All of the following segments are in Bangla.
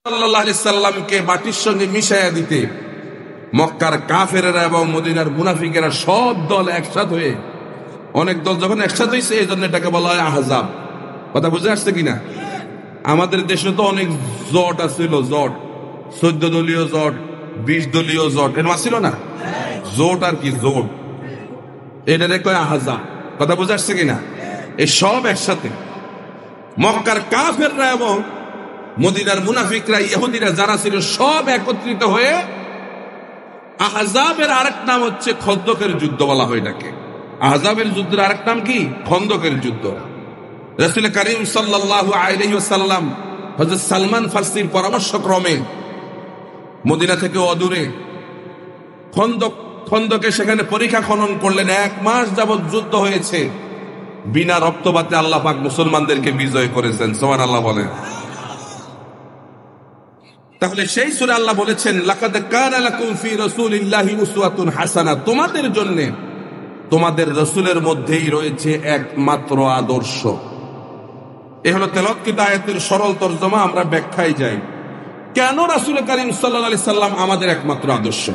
সাল্লাল্লাহু আলাইহি সাল্লামকে মাটির সঙ্গে মিশাইয়া দিতে মক্কার কাফেরেরা এবং মদিনার মুনাফিকেরা সব দল একসাথ হয়ে, অনেক দল যখন একসাথ হয়েছে এই জন্য এটাকে বলা হয় আহজাব। কথা বুঝে আসছে কিনা? আমাদের দেশে তো অনেক জোট আছিল, জোট 14 দলীয় জোট, 20 দলীয় জোট, এরকম ছিল না? জোট আর কি, জোট, এটারে কয় আহজাব। কথা বুঝে আসছে কিনা? এই সব একসাথে মক্কার কাফেররা এবং মদিনার মুনাফিকরা, ইহুদিরা যারা ছিল সব একত্রিত হয়ে আহজাবের আরেক নাম হচ্ছে খন্দকের যুদ্ধ বলা হয় এটাকে। আহজাবের যুদ্ধের আরেক নাম কি? খন্দকের যুদ্ধ। রাসূল করিম সাল্লাল্লাহু আলাইহি ওয়াসাল্লাম হযরত সালমান ফারসির পরামর্শক্রমে মদিনা থেকে অদূরে খন্দকে সেখানে পরীক্ষা খনন করলেন। 1 মাস যাবত যুদ্ধ হয়েছে, বিনা রক্তপাতে আল্লাহ পাক মুসলমানদেরকে বিজয় করেছেন। সুবহানাল্লাহ বলেন। তাহলে সেই সূরা আল্লাহ বলেছেন, লাকাদ কানা লাকুম ফি রাসূলিল্লাহি উসওয়াতুন হাসানাহ, তোমাদের জন্য তোমাদের রাসূলের মধ্যেই রয়েছে একমাত্র আদর্শ। এই হলো তেলাওয়াতকৃত আয়াতের সরল তরজমা। আমরা ব্যাখ্যায় যাই, কেন রাসূল করিম সাল্লাল্লাহু আলাইহি সাল্লাম আমাদের একমাত্র আদর্শ?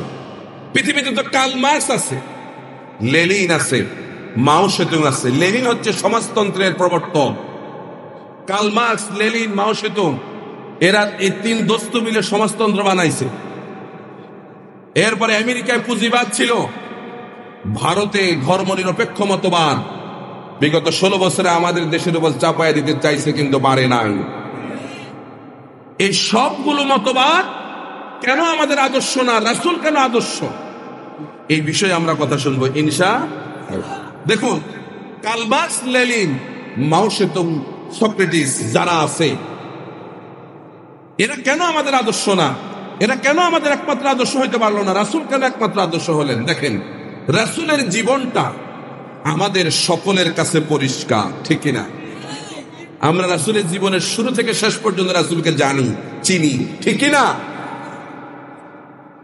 পৃথিবীতে তো কার্ল মার্কস আছে, লেনিন আছে, মাও সেতুং আছে। লেনিন হচ্ছে সমাজতন্ত্রের প্রবর্তক। কার্ল মার্কস, লেনিন, মাও সেতুং, এরা এই 3 দোস্ত মিলে সমাজতন্ত্র বানাইছে। এরপরে আমেরিকায় পুঁজিবাদ ছিল, ভারতে ধর্মনিরপেক্ষ মতবাদ বিগত 16 বছরে আমাদের দেশের উপর চাপায়া দিতে চাইছে, কিন্তু পারে নাই। এই সবগুলো মতবাদ কেন আমাদের আদর্শ না? রাসূল কেন আদর্শ? এই বিষয়ে আমরা কথা শুনবো ইনশাআল্লাহ। দেখুন, কার্ল মার্কস, লেনিন, মাও সেতুং, সক্রেটিস যারা আছে, এরা কেন আমাদের আদর্শ না? এরা কেন আমাদের একমাত্র আদর্শ হইতে পারলো না? রাসূল কেন একমাত্র আদর্শ হলেন? দেখেন, রাসূলের জীবনটা আমাদের সকলের কাছে পরিষ্কার, ঠিক কিনা? আমরা রাসূলের জীবনের শুরু থেকে শেষ পর্যন্ত রাসূলকে জানি, চিনি, ঠিক কিনা?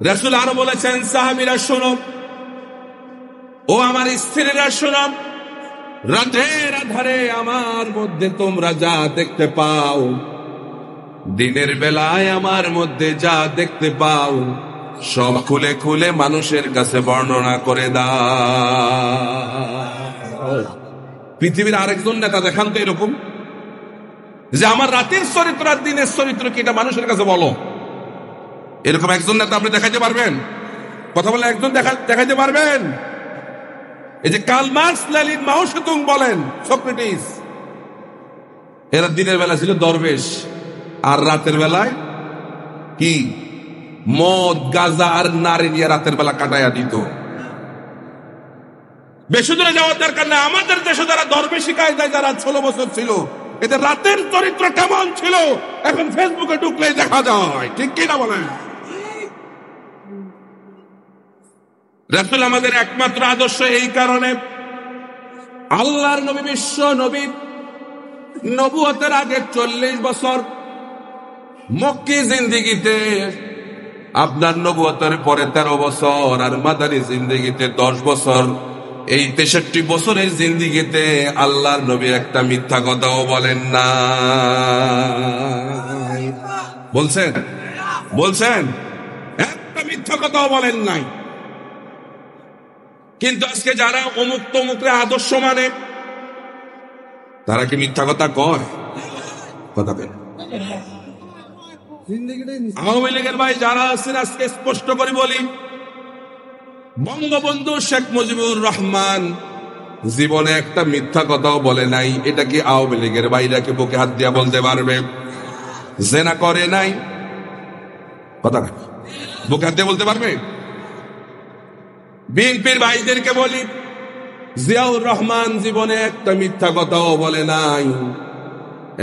রাসূল আরো বলেছেন, সাহাবীরা শোনো, ও আমার স্ত্রীরা শোনো, রাতের আধারে আমার মধ্যে তোমরা যা দেখতে পাও, দিনের বেলায় আমার মধ্যে যা দেখতে পাও, সব খুলে খুলে মানুষের কাছে বর্ণনা করে দাও। পৃথিবীর আরেকজন নেতা দেখান তো এরকম, যে আমার রাতের চরিত্র আর দিনের চরিত্র কি, এটা মানুষের কাছে বলো। এরকম একজন নেতা আপনি দেখাইতে পারবেন? কথা বলে একজন দেখাইতে পারবেন? এই যে কার্ল মার্কস, লেনিন, মাও সেতুং বলেন, সক্রেটিস, এরা দিনের বেলা ছিল দরবেশ, আর রাতের বেলায় কি মদ, গাঁজা আর নারী নিয়ে রাতের বেলা কাটাইয়া দিত। বেশি দূরে যাওয়ার দরকার না, আমাদের দেশে যারা দরবেশি কায়দায় যারা 16 বছর ছিল, এদের রাতের চরিত্র কেমন ছিল এখন ফেসবুকে ঢুকলেই দেখা যায়, ঠিক কিনা বলেন? রাসূল আমাদের একমাত্র আদর্শ এই কারণে, আল্লাহর নবী, বিশ্ব নবী, নবুয়তের আগে 40 বছর মক্কি জিন্দেগিতে, আপনার নবুয়তের পরে 13 বছর, আর মাদানী জিন্দেগিতে 10 বছর। এই 63 বছরের জিন্দেগিতে আল্লাহর নবী একটা মিথ্যা কথাও বলেন না। বলছেন একটা মিথ্যা কথাও বলেন নাই। কিন্তু আজকে যারা অমুক তমুকরে আদর্শ মানে, তারা কি মিথ্যা কথা কয়? কথা বলেন। আওয়ামী লীগের ভাই যারা আছেন, আজকে স্পষ্ট করে বলি, বঙ্গবন্ধু শেখ মুজিবুর রহমান জীবনে একটা মিথ্যা কথাও বলে নাই। এটা কি আওয়ামী লীগের ভাইরা কি বুকে হাত দিয়া বলতে পারবে? জেনা করে নাই, কথা বুকে হাত দিয়ে বলতে পারবে? বিএনপির ভাইদেরকে বলি, জিয়াউর রহমান জীবনে একটা মিথ্যা কথাও বলে নাই।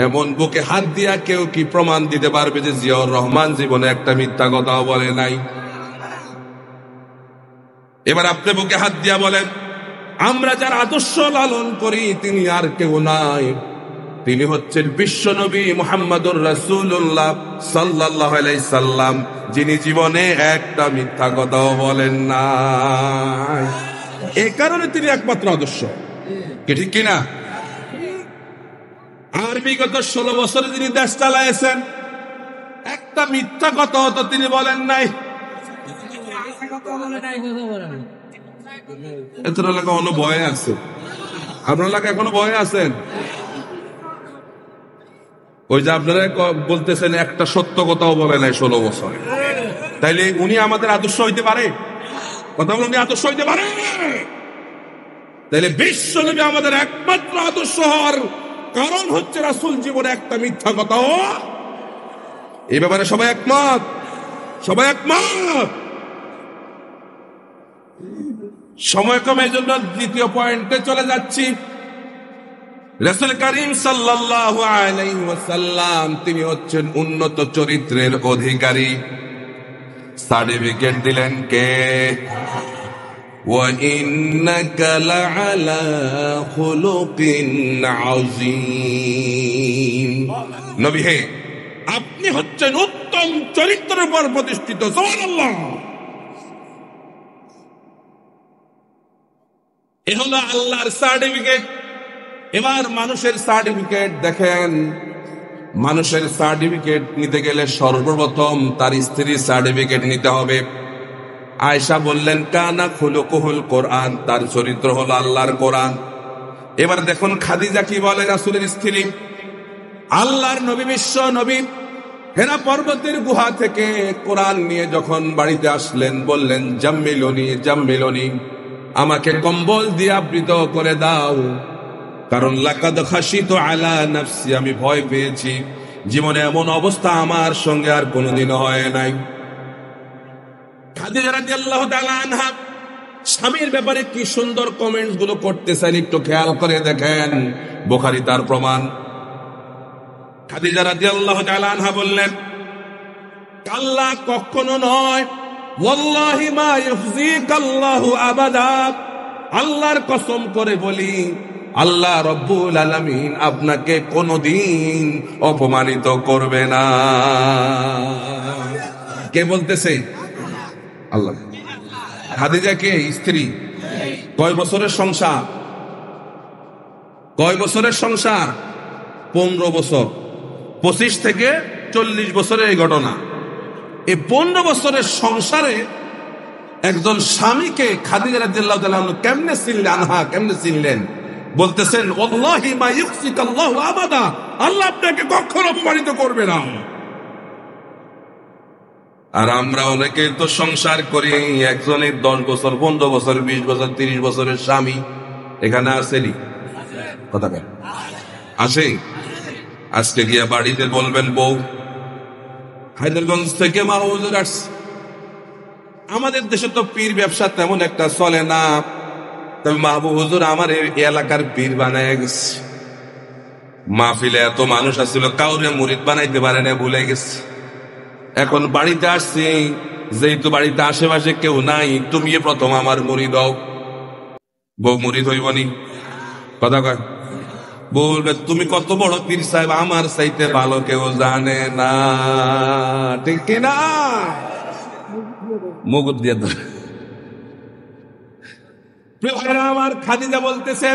এমন বুকে হাত দিয়া কেউ কি প্রমাণ দিতে পারবে যে জিয়াউর রহমান জীবনে একটা মিথ্যা কথাও বলে নাই? এবার আপনি বুকে হাত দিয়া বলেন, আমরা যার আদর্শ লালন করি তিনি আর কেউ নাই, তিনি হচ্ছেন বিশ্বনবী মুহাম্মদুর রাসূলুল্লাহ সাল্লাল্লাহু আলাইহি সাল্লাম, যিনি জীবনে একটা মিথ্যা কথাও বলেন না। এই কারণে তিনি একমাত্র আদর্শ, কি ঠিক কিনা? আর বিগত 16 বছরে যিনি দেশ চালাইছেন, একটা একটা মিথ্যা কথা তো তিনি বলেন নাই। এত এলাকা অন্য ভয়ে আছে, আপনার এলাকা এখনো ভয়ে আছেন? ওই যে আপনারা বলতেছেন একটা সত্য কথাও বলে নাই 16 বছরে, তাইলে উনি আমাদের আদর্শ হইতে পারে? কথা বলে উনি আদর্শ হইতে পারে? তাইলে বিশ্বনবী আমাদের একমাত্র আদর্শ হওয়ার কারণ হচ্ছে রাসূল জীবনে একটা মিথ্যা কথাও, এই ব্যাপারে সবাই একমত? সবাই একমত? সময় কমের জন্য দ্বিতীয় পয়েন্টে চলে যাচ্ছি। রাসূল করিম সাল্লাল্লাহু আলাইহি ওয়াসাল্লাম তিনি হচ্ছেন উন্নত চরিত্রের অধিকারী। সার্টিফিকেট দিলেন কে? ওয়া ইন্নাকা লাআলা খুলুকিন আযীম। নবী হে, আপনি হচ্ছেন উত্তম চরিত্রের উপর প্রতিষ্ঠিত। সুবহানাল্লাহ। এ হলো আল্লাহর সার্টিফিকেট। এবার মানুষের সার্টিফিকেট দেখেন। মানুষের সার্টিফিকেট নিতে গেলে সর্বপ্রথম তার স্ত্রীর সার্টিফিকেট নিতে হবে। আয়েশা বললেন কানা খুলুকুহুল কোরআন, তার চরিত্র হলো আল্লাহর কোরআন। এবার দেখুন খাদিজা কি বলে, রাসূলের স্ত্রী। আল্লাহর নবী, বিশ্ব নবী হেরা পর্বতের গুহা থেকে কোরআন নিয়ে যখন বাড়িতে আসলেন, বললেন জাম্মিলুনি জাম্মিলুনি, আমাকে কম্বল দিয়ে আবৃত করে দাও, কারণ লাকাদ খাশিতু আলা নাফসি, আমি ভয় পেয়েছি। জীবনে এমন অবস্থা আমার সঙ্গে আর কোনোদিনও হয় নাই। খাদিজা রাদিয়াল্লাহু তাআলা আনহা স্বামীর ব্যাপারে কি সুন্দর কমেন্টস গুলো করতেছেন, একটু খেয়াল করে দেখেন। বুখারী তার প্রমাণ। খাদিজা রাদিয়াল্লাহু তাআলা আনহা বললেন, কাল্লা, কখনো নয়, ওয়াল্লাহি মা ইউখজিকাল্লাহু আবাদা, আল্লাহর কসম করে বলি, আল্লাহ রব্বুল আলামিন আপনাকে কোনদিন অপমানিত করবে না। কে বলতেছে? আল্লাহ। খাদিজা কে? স্ত্রী। কয় বছরের সংসার? কয় বছরের সংসার? 15 বছর। 25 থেকে 40 বছরের এই ঘটনা। এই 15 বছরের সংসারে একজন স্বামীকে খাদিজা রাদিয়াল্লাহু তাআলা কেমনে চিনলেন? আনহা কেমনে চিনলেন? বলতেছেন ওয়াল্লাহি মা ইউখজিকাল্লাহু আবাদা, আল্লাহ আপনাকে কখনো অপমানিত করবে না। আর আমরা অনেকে তো সংসার করি, একজনের 10 বছর, 15 বছর, 20 বছর, 30 বছরের স্বামী এখানে আসেনি? কথা কেন আসে? আজকে গিয়া বাড়িতে বলবেন বউ হায়দ্রারগঞ্জ থেকে মা হুজুর আসছে। আমাদের দেশে তো পীর ব্যবসা তেমন একটা চলে না, তবে মাহবুব হুজুর আমার এই এলাকার পীর বানায় গেছে। মাহফিলে এত মানুষ আসছিল, কাউরে মুরিদ বানাইতে পারে না, ভুলে গেছে। এখন বাড়িতে আসছি, যেহেতু বাড়িতে আশেপাশে কেউ নাই, তুমি প্রথম আমার মুরিদ হও। বউ মুরিদ হইবনি? কথা কয়। বলবে তুমি কত বড় পীর সাহেব, আমার চাইতে ভালো কেউ জানে না, ঠিক কিনা? মুগুর দিয়ে ধরে। আমার খাদিজা বলতেছে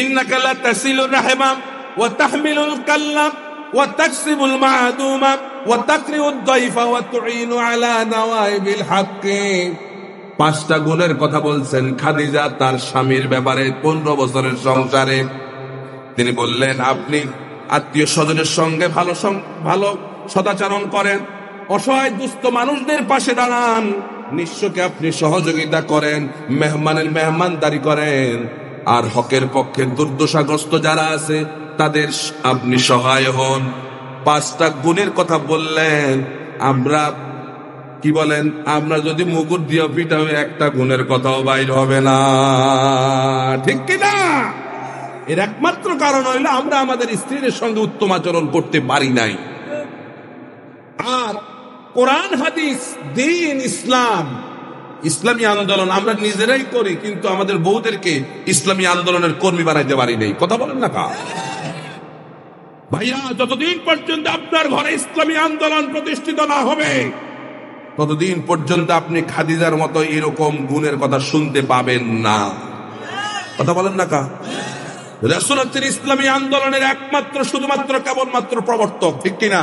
ইন্নাকা লা তাসিলুর রাহমা ওয়া তাহমিলুল কাল্লাম ওয়া তাকসিবুল মা'দুমা ওয়া তাকরিউদ দাইফা ওয়া তুঈনু আলা নাওয়াইবিল হক। 5টা গুণের কথা বলছেন খাদিজা তার স্বামীর ব্যাপারে 15 বছরের সংসারে। তিনি বললেন আপনি আত্মীয় স্বজনের সঙ্গে ভালো সদাচরণ করেন, অসহায় দুস্থ মানুষদের পাশে দাঁড়ান, নিঃস্বকে আপনি সহযোগিতা করেন, মেহমানের মেহমানদারি করেন, আর হকের পক্ষে দুর্দশাগ্রস্ত যারা আছে তাদের আপনি সহায় হন। 5টা গুণের কথা বললেন। আমরা কি বলেন, আমরা যদি মুকুট দিয়ে পিটাবে একটা গুণের কথাও বাইর হবে না, ঠিক কিনা? এর একমাত্র কারণ হইল আমরা আমাদের স্ত্রীর সঙ্গে উত্তম আচরণ করতে পারি নাই। আর কোরআন হাদিস, দ্বীন, ইসলাম, ইসলামী আন্দোলন আমরা নিজেরাই করি, কিন্তু আমাদের বউদেরকে ইসলামী আন্দোলনের কর্মী বানাইতে পারি নাই। কথা বলেন না কা ভাইয়া? যতদিন পর্যন্ত আপনার ঘরে ইসলামী আন্দোলন প্রতিষ্ঠিত না হবে, ততদিন পর্যন্ত আপনি খাদিজার মতো এরকম গুণের কথা শুনতে পাবেন না। কথা বলেন না কা? রাসূল হচ্ছেন ইসলামী আন্দোলনের একমাত্র, শুধুমাত্র, কেবলমাত্র প্রবর্তক, ঠিক কিনা?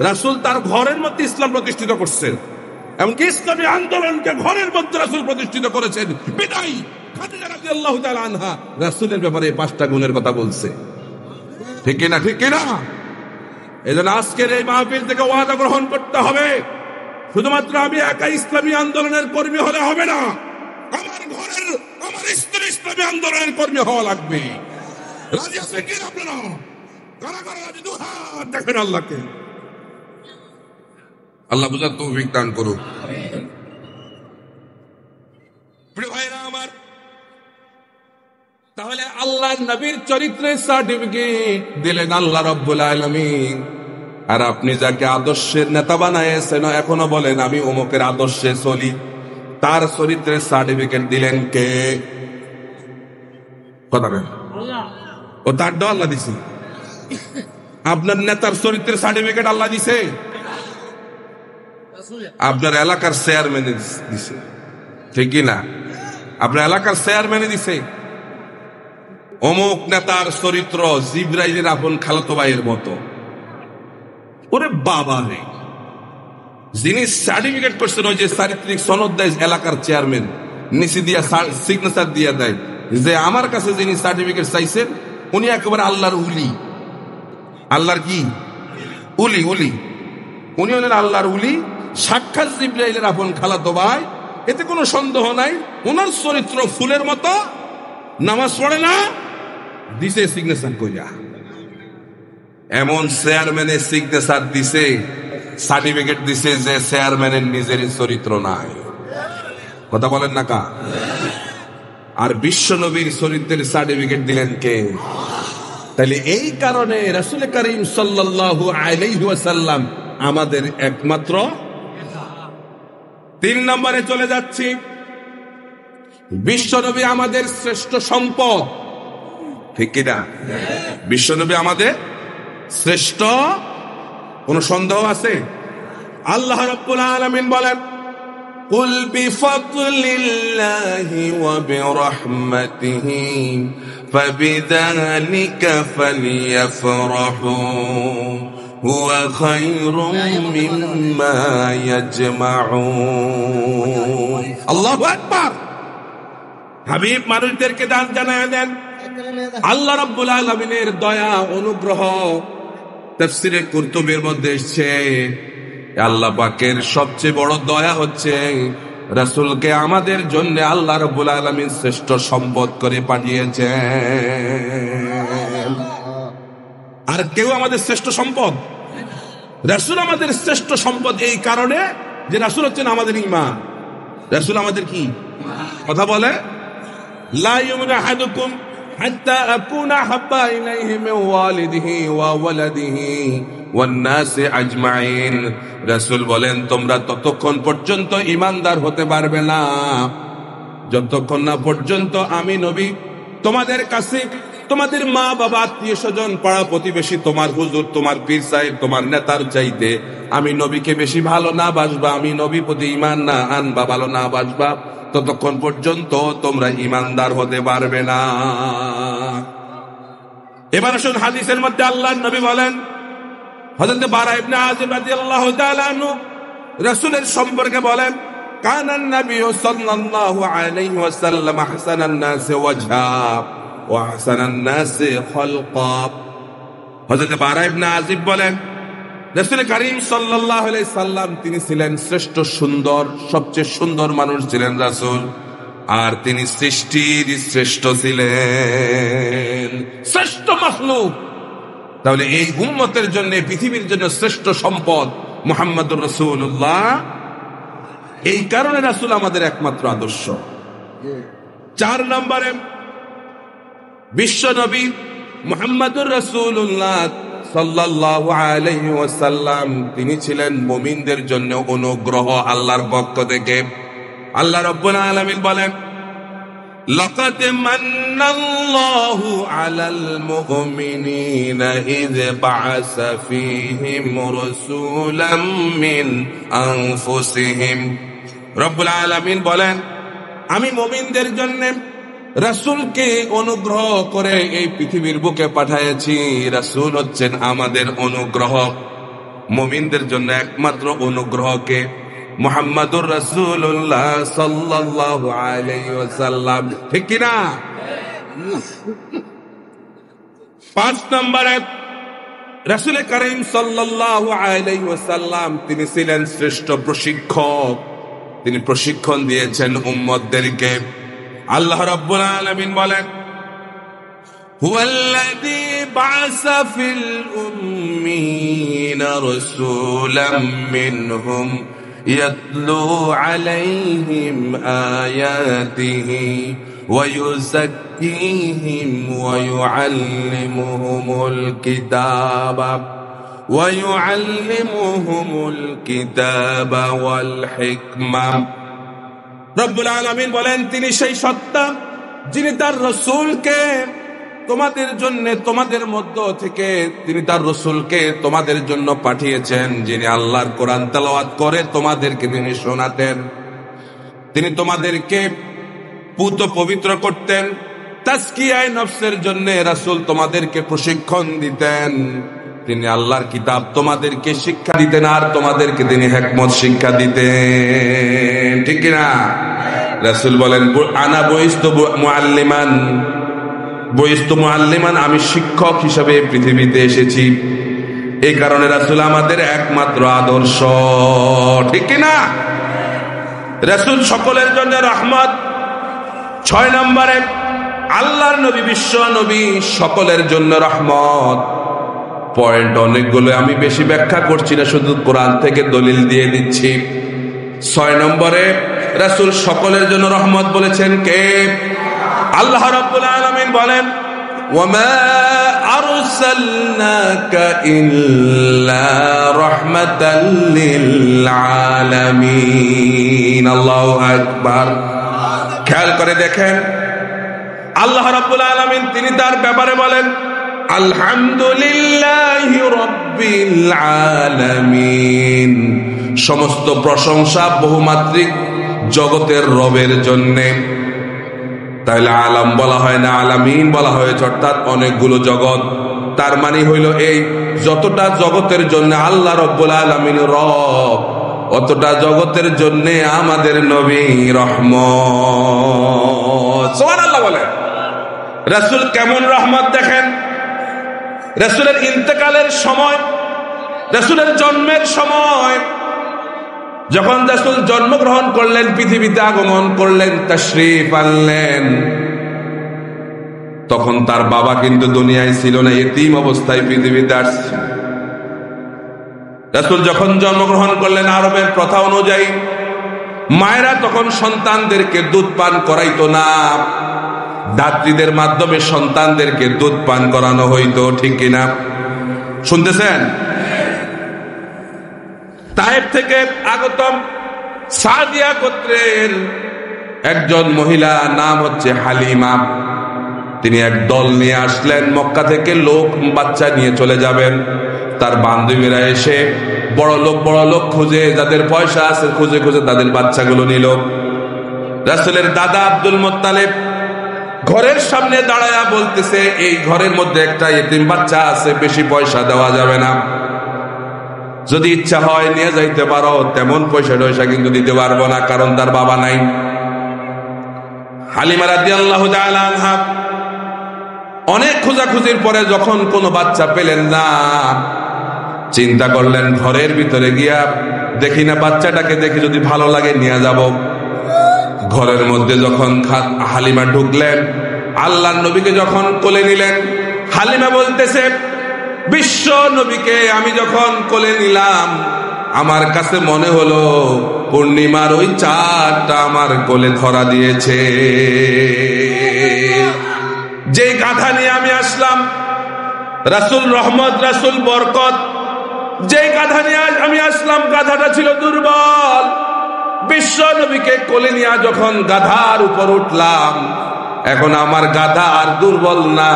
রাসূল তার ঘরের মধ্যে ইসলাম প্রতিষ্ঠিত করছেন, এমনকি ইসলামী আন্দোলনকে ঘরের মধ্যে রাসূল প্রতিষ্ঠিত করেছেন। বিদায় খাদিজা রাদিয়াল্লাহু তাআলা আনহা রাসূলের ব্যাপারে 5টা গুণের কথা বলছে। ঠিক কিনা? ঠিক কিনা? এজন্য আজকের এই মাহফিল থেকে ওয়াদা গ্রহণ করতে হবে, শুধুমাত্র আমি একা ইসলামী আন্দোলনের কর্মী হলে হবে না, আমার ঘরের আমার স্ত্রী ইসলামী আন্দোলনের কর্মী হওয়া লাগবে। রাজি আছেন কি আপনারা? কারা কারা রাজি? দুহাত দেখেন আল্লাহকে। আল্লাহ বুঝার তৌফিক দান করুন। প্রিয় ভাইরা আমার, তাহলে আল্লাহর নবীর চরিত্রের সার্টিফিকেট দিলেন আল্লাহ রাব্বুল আলামিন। আর আপনি যাকে আদর্শের নেতা বানাইছেন এখনো বলেন আমি অমুকের আদর্শে চলি, তার চরিত্রের সার্টিফিকেট দিলেন কে? কথা বলেন। ও তার দ আল্লাহ দিছে। আপনার নেতার চরিত্রের সার্টিফিকেট আল্লাহ দিছে? আপনার এলাকার চেয়ারম্যানে দিছে, ঠিক কিনা? আপনার এলাকার চেয়ারম্যানে দিছে। অমুক নেতার চরিত্র জিবরাইলের আপন খালাতো ভাইয়ের মতো। ওরে বাবা রে, যিনি সার্টিফিকেট করছেন ওই যে চারিত্রিক সনদ দেয় এলাকার চেয়ারম্যান, নিচে দিয়া সিগনেচার দিয়া দেয় যে আমার কাছে যিনি সার্টিফিকেট চাইছেন উনি একেবারে আল্লাহর উলি। আল্লাহর কি উলি? উলি। উনি হলেন আল্লাহর উলি, সাক্ষাৎ জিবরাইলের আপন খালাতো ভাই, এতে কোনো সন্দেহ নাই। ওনার চরিত্র ফুলের মতো, নামাজ পড়ে না, দিছে সিগনেচার কইরা। এমন চেয়ারম্যানের সিগনেচার দিছে, সার্টিফিকেট দিছে যে চেয়ারম্যানের নিজের চরিত্র নাই। কথা বলেন না কা? আর বিশ্ব নবীর চরিত্রের সার্টিফিকেট দিলেন কে? তাহলে এই কারণে রাসূল করিম সাল্লাল্লাহু আলাইহি ওয়াসাল্লাম আমাদের একমাত্র। 3 নম্বরে চলে যাচ্ছি, বিশ্ব নবী আমাদের শ্রেষ্ঠ সম্পদ। ঠিক কিনা? বিশ্ব নবী আমাদের শ্রেষ্ঠ, কোন সন্দেহ আছে? আল্লাহ রাব্বুল আলামিন বলেন কুল বিফাদলিল্লাহি ওয়া বিরহমাতিহি ফাবিযালিকা ফালইফরাহু হুয়া খায়রুম মিম্মা ইয়াজমাউন। আল্লাহু আকবার। হাবিব মানুষদেরকে দান জানায় দেন আল্লাহ রাব্বুল আলামিনের দয়া অনুগ্রহ। তাফসীরে কুরতুবীর মধ্যে এসেছে আল্লাহ পাকের সবচেয়ে বড় দয়া হচ্ছে রাসূলকে আমাদের জন্য আল্লাহ রাব্বুল আলামিন শ্রেষ্ঠ সম্পদ করে পাঠিয়েছেন। আর কেউ আমাদের শ্রেষ্ঠ সম্পদ? রাসূল আমাদের শ্রেষ্ঠ সম্পদ এই কারণে যে রাসূল হচ্ছেন আমাদের ঈমান। রাসূল আমাদের কি? কথা বলে লা ইউমিনু আহাদুকুম হাত্তা আকুনা হাব্বা ইলাইহি মিন ওয়ালিদিহি ওয়া ওয়ালাদিহি ওয়ান নাসি আজমাইন। রাসূল বলেন তোমরা ততক্ষণ পর্যন্ত ঈমানদার হতে পারবে না যতক্ষণ না পর্যন্ত আমি নবী তোমাদের কাছে তোমাদের মা বাবা আত্মীয় স্বজন পাড়া প্রতিবেশী তোমার হুজুর তোমার পীর সাহেব তোমার নেতার চাইতে আমি নবীকে বেশি ভালো না বাসবা, আমি নবী প্রতি ঈমান না আনবা, ভালো না বাসবা, ততক্ষণ পর্যন্ত তোমরা ঈমানদার হতে পারবে না। এবার আসুন হাদিসের মধ্যে আল্লাহর নবী বলেন, হযরত বারা ইবনে আযিব রাদিয়াল্লাহু তাআলা আনহু রাসূলের সম্পর্কে বলেন কানান নবী সাল্লাল্লাহু আলাইহি ওয়াসাল্লাম আহসানান নাস ওয়াজহা ওয়া আহসানান নাস খালকা। হযরত বারা ইবনে আযিব বলেন রাসূল করিম সাল্লাল্লাহু আলাইহি সাল্লাম তিনি ছিলেন শ্রেষ্ঠ সুন্দর, সবচেয়ে সুন্দর মানুষ ছিলেন রাসূল, আর তিনি সৃষ্টির শ্রেষ্ঠ ছিলেন, শ্রেষ্ঠ মাখলুক। তাহলে এই উম্মতের জন্য পৃথিবীর জন্য শ্রেষ্ঠ সম্পদ মুহাম্মদুর রাসূলুল্লাহ। এই কারণে রাসূল আমাদের একমাত্র আদর্শ। 4 নম্বরে বিশ্ব নবী মুহাম্মদুর রাসূলুল্লাহ সাল্লাল্লাহু আলাইহি ওয়াসাল্লাম তিনি ছিলেন মুমিনদের জন্য অনুগ্রহ আল্লাহর পক্ষ থেকে। আল্লাহ রাব্বুল আলামিন বলেন লাকাদ মান্নাল্লাহু আলাল মুমিনিনা ইয বা'আসা ফীহিম রাসূলাম মিন আনফুসিহিম। রব্বুল আলামিন বলেন আমি মুমিনদের জন্য রাসূলকে অনুগ্রহ করে এই পৃথিবীর বুকে পাঠিয়েছি। রাসূল হচ্ছেন আমাদের অনুগ্রহ। মুমিনদের জন্য একমাত্র অনুগ্রহকে মুহাম্মাদুর রাসূলুল্লাহ সাল্লাল্লাহু আলাইহি ওয়াসাল্লাম, ঠিক কি না? 5 নম্বরে রাসূল করিম সাল্লাল্লাহু আলাইহি ওয়াসাল্লাম তিনি ছিলেন শ্রেষ্ঠ প্রশিক্ষক। তিনি প্রশিক্ষণ দিয়েছেন উম্মতদেরকে। আল্লাহ রাব্বুল আলামিন বলেন, হুয়াল্লাযী বা'সা ফিল উম্মিয়িনা রাসূলাম মিনহুম ইয়াতলু আলাইহিম আয়াতিহি ওয়া ইউযাক্কিহিম ওয়া ইউআল্লিমুহুমুল কিতাবা ওয়াল হিকমা। রব্বুল আলামিন বলেন, তিনি সেই সত্তা যিনি তার রাসূলকে তোমাদের জন্য, তোমাদের মধ্য থেকে তিনি তার রাসূলকে তোমাদের জন্য পাঠিয়েছেন, যিনি আল্লাহর কোরআন তেলাওয়াত করে তোমাদেরকে তিনি শোনাতেন। তিনি তোমাদেরকে পুত পবিত্র করতেন। তাজকিয়ায়ে নফসের জন্য রাসূল তোমাদেরকে প্রশিক্ষণ দিতেন। তিনি আল্লাহর কিতাব তোমাদেরকে শিক্ষা দিতেন, আর তোমাদেরকে তিনি হিকমত শিক্ষা দিতেন, ঠিক কি না? রাসূল বলেন, আনা বুইস্তু মুআল্লিমান, আমি শিক্ষক হিসেবে পৃথিবীতে এসেছি। এই কারণে রাসূল আমাদের একমাত্র আদর্শ, ঠিক কি না? রাসূল সকলের জন্য রহমত। 6 নম্বরে আল্লাহর নবী, বিশ্ব নবী সকলের জন্য রহমত। পয়েন্ট অনেকগুলো, আমি বেশি ব্যাখ্যা করছি না, শুধু কোরআন থেকে দলিল দিয়ে দিচ্ছি। 6 নম্বরে রাসূল সকলের জন্য রহমত বলেছেন কে? আল্লাহ রাব্বুল আলামিন বলেন, ওয়ামা আরসালনাকা ইল্লা রাহমাতাল লিল আলামিন। আল্লাহু আকবার। খেয়াল করে দেখেন, আল্লাহ রাব্বুল আলামিন তিনি তার ব্যাপারে বলেন, আলহামদুলিল্লাহি রাব্বিল আলামিন, সমস্ত প্রশংসা বহুমাত্রিক জগতের রবের জন্যে। তাহলে আলাম বলা হয় না, আলামিন বলা হয়েছে, অর্থাৎ অনেকগুলো জগৎ। তার মানে হইল এই, যতটা জগতের জন্য আল্লাহ রব্বুল আলামিন রব, অতটা জগতের জন্য আমাদের নবী রহমত। সুবহানাল্লাহ বলেন। রাসূল কেমন রহমত দেখেন। রাসূলের ইন্তেকালের সময়, রাসূলের জন্মের সময়, যখন রাসূল জন্মগ্রহণ করলেন, পৃথিবীতে আগমন করলেন, তাশরীফ আনলেন, তখন তার বাবা কিন্তু দুনিয়ায় ছিল না, এতিম অবস্থায় পৃথিবীতে আসছে। রাসূল যখন জন্মগ্রহণ করলেন, আরবের প্রথা অনুযায়ী মায়েরা তখন সন্তানদেরকে দুধ পান করাইতো না, দাত্রীদের মাধ্যমে সন্তানদেরকে দুধ পান করানো হইতো, ঠিক কিনা? শুনতেছেন? তায়েফ থেকে আগতম সাদিয়া গোত্রের একজন মহিলা, নাম হচ্ছে হালিমা, তিনি এক দল নিয়ে আসলেন। মক্কা থেকে লোক বাচ্চা নিয়ে চলে যাবেন। তার বান্ধবীরা এসে বড় লোক খুঁজে, যাদের পয়সা আছে খুঁজে খুঁজে তাদের বাচ্চাগুলো নিল। রাসূলের দাদা আব্দুল মুত্তালিব ঘরের সামনে দাঁড়ায়া বলতেছে, এই ঘরের মধ্যে একটা এতিম বাচ্চা আছে, বেশি পয়সা দেওয়া যাবে না, যদি ইচ্ছা হয় নিয়ে যাইতে পারো, তেমন পয়সা কিন্তু দিতে পারবো না, কারণ তার বাবা নাই। হালিমা রাদিয়াল্লাহু তাআলা আনহা অনেক খোঁজাখুঁজির পরে যখন কোনো বাচ্চা পেলেন না, চিন্তা করলেন ঘরের ভিতরে গিয়া দেখি না, বাচ্চাটাকে দেখি যদি ভালো লাগে নিয়ে যাব। ঘরের মধ্যে যখন হালিমা ঢুকলেন, আল্লাহর নবীকে যখন কোলে নিলেন, হালিমা বলতেছে, বিশ্ব নবীকে আমি যখন কোলে নিলাম, আমার কাছে মনে হলো পূর্ণিমার ওই চাঁদটা আমার কোলে ধরা দিয়েছে। যে গাধা নিয়ে আমি আসলাম, রাসূল রহমত, রাসূল বরকত, যে গাধা নিয়ে আমি আসলাম, গাধাটা ছিল দুর্বল। বিশ্ব নবীকে কোলে নিয়ে যখন গাধার উপর উঠলাম, এখন আমার গাধা আর দুর্বল না,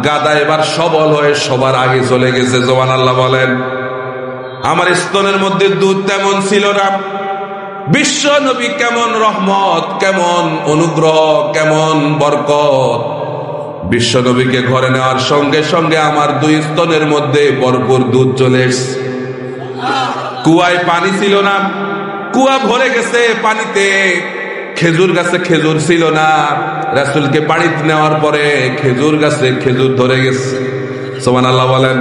গাধা এবার সবল হয়ে সবার আগে চলে গেছে। সুবহানাল্লাহ বলেন। আমার স্তনের মধ্যে দুধ তেমন ছিল না। বিশ্ব নবী কেমন রহমত, কেমন অনুগ্রহ, কেমন বরকত। বিশ্ব নবীকে ঘরে নেওয়ার সঙ্গে সঙ্গে আমার 2 স্তনের মধ্যে ভরপুর দুধ চলে এসেছে। কুয়ায় পানি ছিল না, কুয়া ভরে গেছে পানিতে। খেজুর গাছে খেজুর ছিল না, রাসূলকে বাড়িতে নেওয়ার পরে খেজুর গাছে খেজুর ধরে গেছে। সুবহানাল্লাহ বলেন।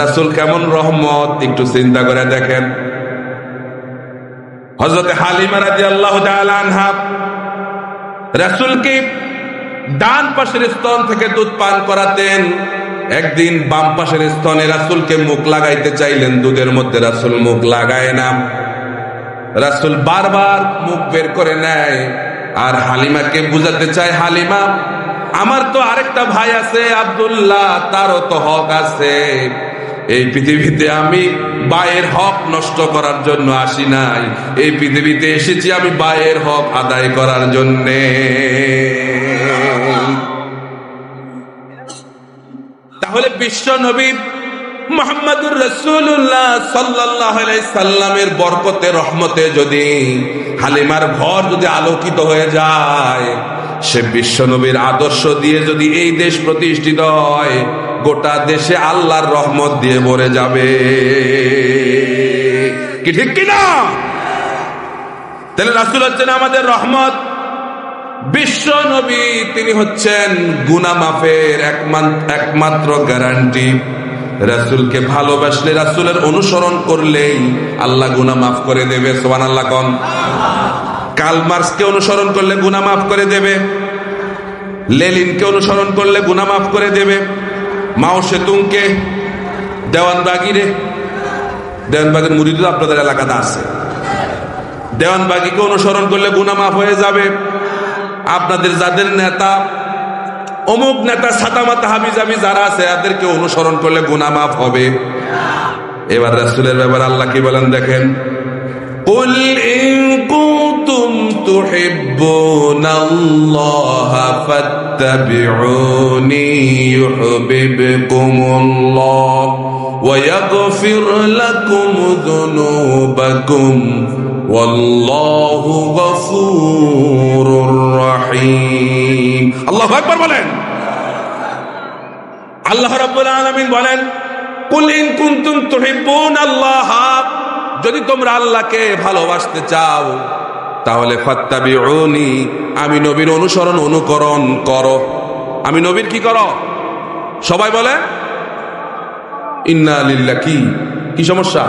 রাসূল কেমন রহমত একটু চিন্তা করে দেখেন। হযরত হালিমা রাদিয়াল্লাহু তাআলা আনহা রাসূলকে ডান পাশের স্তন থেকে দুধ পান করাতেন। একদিন বাম পাশের স্তনে রাসূলকে মুখ লাগাইতে চাইলেন দুধের মধ্যে, রাসূল মুখ লাগায় না। রাসূল বারবার মুখ বের করে নেয় আর হালিমাকে বুঝাতে চায়, হালিমা আমার তো আরেকটা ভাই আছে আব্দুল্লাহ, তারও তো হক আছে। এই পৃথিবীতে আমি ভাইয়ের হক নষ্ট করার জন্য আসি নাই, এই পৃথিবীতে এসেছি আমি ভাইয়ের হক আদায় করার জন্যে। তাহলে বিশ্ব নবী মুহাম্মদুর রাসূলুল্লাহ সাল্লাল্লাহু আলাইহি সাল্লামের বরকতে রহমতে যদি হালিমার ঘর যদি আলোকিত হয়ে যায়, সে বিশ্ব নবীর আদর্শ দিয়ে যদি এই দেশ প্রতিষ্ঠিত হয়, গোটা দেশে আল্লাহর রহমত দিয়ে ভরে যাবে। কি ঠিক কিনা? তাহলে রাসূল হচ্ছেন আমাদের রহমত। বিশ্ব নবী তিনি হচ্ছেন গুনাহ মাফের একমাত্র গ্যারান্টি। রাসূলকে ভালোবাসলে, রাসূলের অনুসরণ করলেই আল্লাহ গুনাহ মাফ করে দেবে। সুবহানাল্লাহ কোন। কার্ল মার্কসকে অনুসরণ করলে গুনাহ মাফ করে দেবে, লেনিনকে অনুসরণ করলে গুনাহ মাফ করে দেবে, মাও সেতুংকে, দেওয়ানবাগের মুরিদ আপনাদের এলাকাতে আছে, দেওয়ানবাগিকে অনুসরণ করলে গুনাহ মাফ হয়ে যাবে। আপনাদের যাদের নেতা অমুক নেতা সাতামাতা হাবিজাবি যারা আছে এদেরকে অনুসরণ করলে গুনাহ মাফ হবে। এবার রাসূলের ব্যাপারে আল্লাহ কি বলেন দেখেন, কুল ইন কুনতুম তুহিব্বুনাল্লাহা ফাত্তাবিউনি ইউহিব্বুকুমুল্লাহ ওয়া ইয়াগফির লাকুম যুনুবাকুম ওয়াল্লাহু গফুরুর রহিম। আল্লাহু আকবার বলেন। আল্লাহ রাব্বুল আলামিন বলেন, কুল ইন কুনতুম তুহিব্বুনাল্লাহ, যদি তোমরা আল্লাহকে ভালোবাসতে চাও তাহলে ফাত্তাবিউনি, আমি নবীর অনুকরণ করো। আমি নবীর কি করো? সবাই বলে ইন্না লিল্লাহি। কি সমস্যা?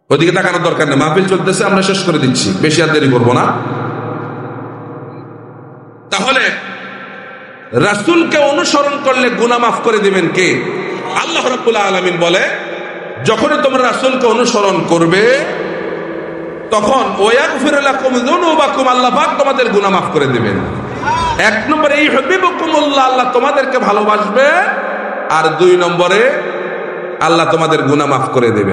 ওদিকে তাকানোর দরকার নেই, মাহফিল চলতেছে, আমরা শেষ করে দিচ্ছি, বেশি আর দেরি করবো না। তাহলে রাসূলকে অনুসরণ করলে গুনাহ মাফ করে দিবেন কে? আল্লাহ রাব্বুল আলামিন বলে, যখনই তোমরা রাসূলকে অনুসরণ করবে তখন ওয়াগফির লাকুম যুনুবাকুম, আল্লাহ পাক তোমাদের গুনাহ মাফ করে দিবেন। এক নম্বরে ইউহিব্বুকুমুল্লাহ, আল্লাহ তোমাদেরকে ভালোবাসবে, আর দুই নম্বরে আল্লাহ তোমাদের গুনাহ মাফ করে দেবেন।